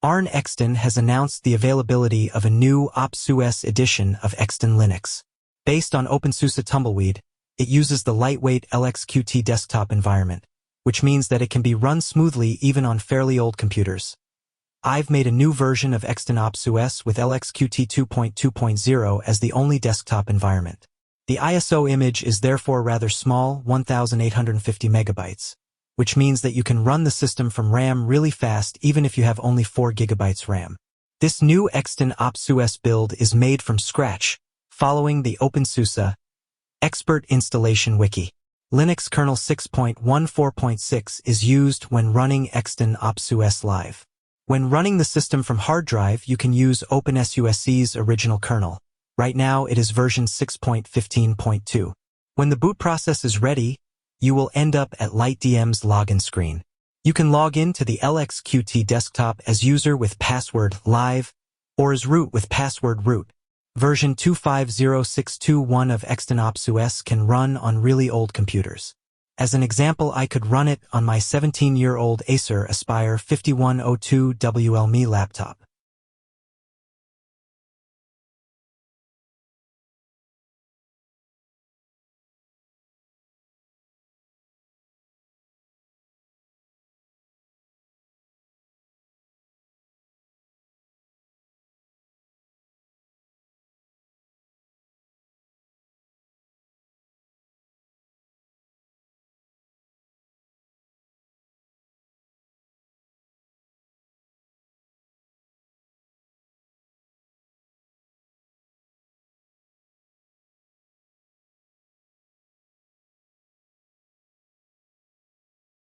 ARN Exton has announced the availability of a new OpSuS edition of Exton Linux. Based on openSUSE Tumbleweed, it uses the lightweight lxqt desktop environment, which means that it can be run smoothly even on fairly old computers. I've made a new version of Exton OpSuS with lxqt 2.2.0 as the only desktop environment. The ISO image is therefore rather small, 1850 megabytes, which means that you can run the system from RAM really fast even if you have only 4 gigabytes RAM. This new Exton OpSuS build is made from scratch, following the openSUSE Expert Installation Wiki. Linux kernel 6.14.6 is used when running Exton OpSuS live. When running the system from hard drive, you can use openSUSE's original kernel. Right now, it is version 6.15.2. When the boot process is ready, you will end up at LightDM's login screen. You can log in to the lxqt desktop as user with password live or as root with password root. Version 250621 of Exton OpSuS can run on really old computers. As an example, I could run it on my 17-year-old Acer Aspire 5102 WLME laptop.